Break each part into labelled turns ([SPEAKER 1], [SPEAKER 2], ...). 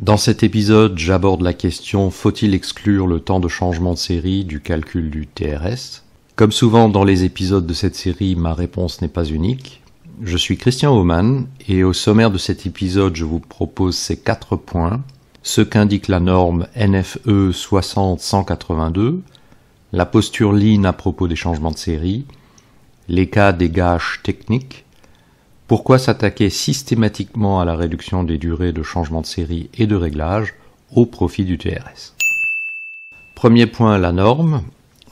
[SPEAKER 1] Dans cet épisode, j'aborde la question « Faut-il exclure le temps de changement de série du calcul du TRS ?» Comme souvent dans les épisodes de cette série, ma réponse n'est pas unique. Je suis Christian Aumann et au sommaire de cet épisode, je vous propose ces 4 points. Ce qu'indique la norme NFE 60182, la posture Lean à propos des changements de série, les cas des gages techniques, pourquoi s'attaquer systématiquement à la réduction des durées de changement de série et de réglage au profit du TRS. Premier point, la norme.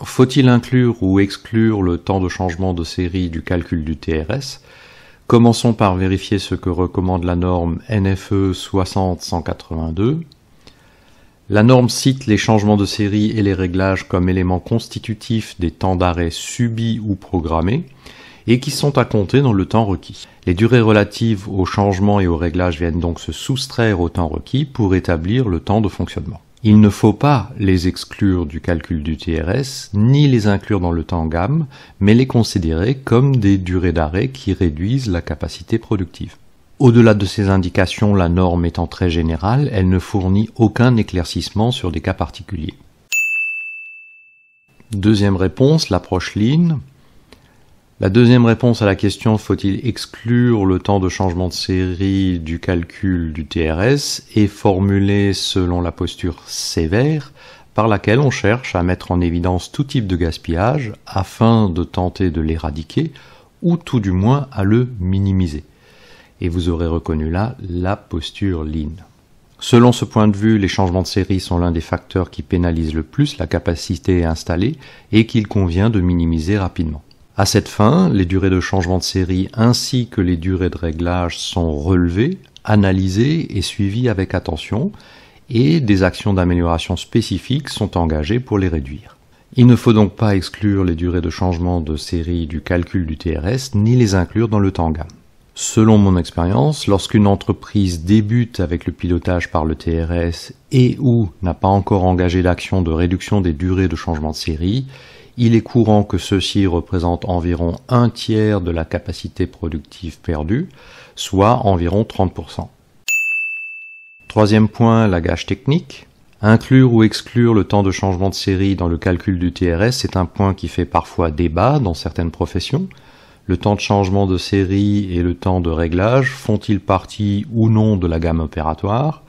[SPEAKER 1] Faut-il inclure ou exclure le temps de changement de série du calcul du TRS? Commençons par vérifier ce que recommande la norme NFE 60182. La norme cite les changements de série et les réglages comme éléments constitutifs des temps d'arrêt subis ou programmés et qui sont à compter dans le temps requis. Les durées relatives aux changements et aux réglages viennent donc se soustraire au temps requis pour établir le temps de fonctionnement. Il ne faut pas les exclure du calcul du TRS, ni les inclure dans le temps gamme, mais les considérer comme des durées d'arrêt qui réduisent la capacité productive. Au-delà de ces indications, la norme étant très générale, elle ne fournit aucun éclaircissement sur des cas particuliers. Deuxième réponse, l'approche Lean. La deuxième réponse à la question « Faut-il exclure le temps de changement de série du calcul du TRS » est formulée selon la posture sévère par laquelle on cherche à mettre en évidence tout type de gaspillage afin de tenter de l'éradiquer ou tout du moins à le minimiser. Et vous aurez reconnu là la posture Lean. Selon ce point de vue, les changements de série sont l'un des facteurs qui pénalisent le plus la capacité installée et qu'il convient de minimiser rapidement. À cette fin, les durées de changement de série ainsi que les durées de réglage sont relevées, analysées et suivies avec attention, et des actions d'amélioration spécifiques sont engagées pour les réduire. Il ne faut donc pas exclure les durées de changement de série du calcul du TRS, ni les inclure dans le temps gamme. Selon mon expérience, lorsqu'une entreprise débute avec le pilotage par le TRS et ou n'a pas encore engagé d'action de réduction des durées de changement de série, il est courant que ceux-ci représentent environ un tiers de la capacité productive perdue, soit environ 30%. Troisième point, la gage technique. Inclure ou exclure le temps de changement de série dans le calcul du TRS, c'est un point qui fait parfois débat dans certaines professions. Le temps de changement de série et le temps de réglage font-ils partie ou non de la gamme opératoire?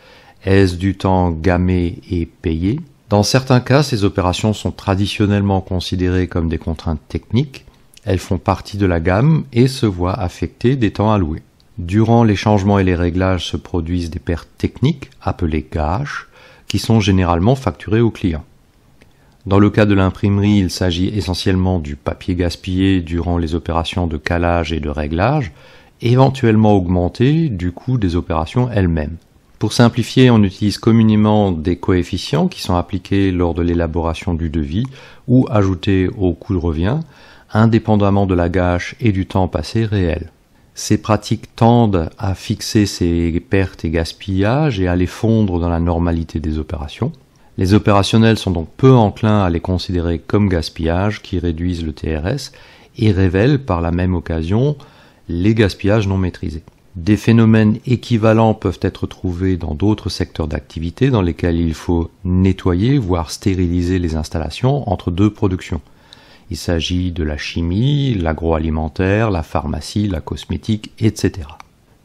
[SPEAKER 1] Est-ce du temps gammé et payé? Dans certains cas, ces opérations sont traditionnellement considérées comme des contraintes techniques. Elles font partie de la gamme et se voient affecter des temps alloués. Durant les changements et les réglages se produisent des pertes techniques, appelées gages, qui sont généralement facturées au client. Dans le cas de l'imprimerie, il s'agit essentiellement du papier gaspillé durant les opérations de calage et de réglage, éventuellement augmenté du coût des opérations elles-mêmes. Pour simplifier, on utilise communément des coefficients qui sont appliqués lors de l'élaboration du devis ou ajoutés au coût de revient, indépendamment de la gage et du temps passé réel. Ces pratiques tendent à fixer ces pertes et gaspillages et à les fondre dans la normalité des opérations. Les opérationnels sont donc peu enclins à les considérer comme gaspillage qui réduisent le TRS et révèlent par la même occasion les gaspillages non maîtrisés. Des phénomènes équivalents peuvent être trouvés dans d'autres secteurs d'activité dans lesquels il faut nettoyer, voire stériliser les installations entre deux productions. Il s'agit de la chimie, l'agroalimentaire, la pharmacie, la cosmétique, etc.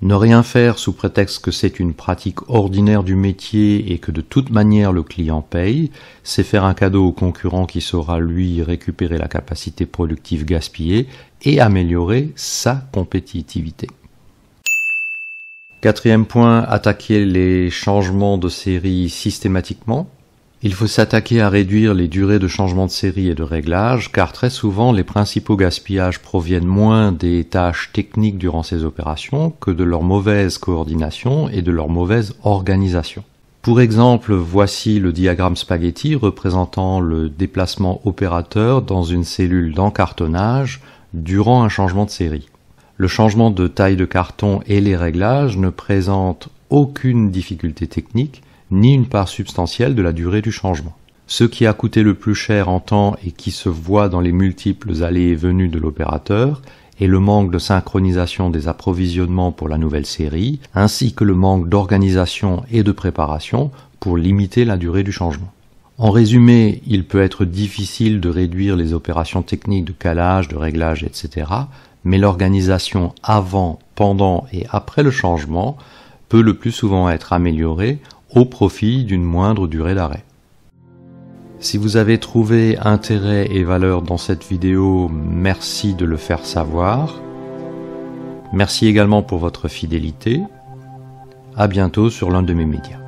[SPEAKER 1] Ne rien faire sous prétexte que c'est une pratique ordinaire du métier et que de toute manière le client paye, c'est faire un cadeau au concurrent qui saura lui récupérer la capacité productive gaspillée et améliorer sa compétitivité. Quatrième point, attaquer les changements de série systématiquement. Il faut s'attaquer à réduire les durées de changement de série et de réglage, car très souvent les principaux gaspillages proviennent moins des tâches techniques durant ces opérations que de leur mauvaise coordination et de leur mauvaise organisation. Pour exemple, voici le diagramme spaghetti représentant le déplacement opérateur dans une cellule d'encartonnage durant un changement de série. Le changement de taille de carton et les réglages ne présentent aucune difficulté technique, ni une part substantielle de la durée du changement. Ce qui a coûté le plus cher en temps et qui se voit dans les multiples allées et venues de l'opérateur et le manque de synchronisation des approvisionnements pour la nouvelle série, ainsi que le manque d'organisation et de préparation pour limiter la durée du changement. En résumé, il peut être difficile de réduire les opérations techniques de calage, de réglage, etc., mais l'organisation avant, pendant et après le changement peut le plus souvent être améliorée au profit d'une moindre durée d'arrêt. Si vous avez trouvé intérêt et valeur dans cette vidéo, merci de le faire savoir. Merci également pour votre fidélité. À bientôt sur l'un de mes médias.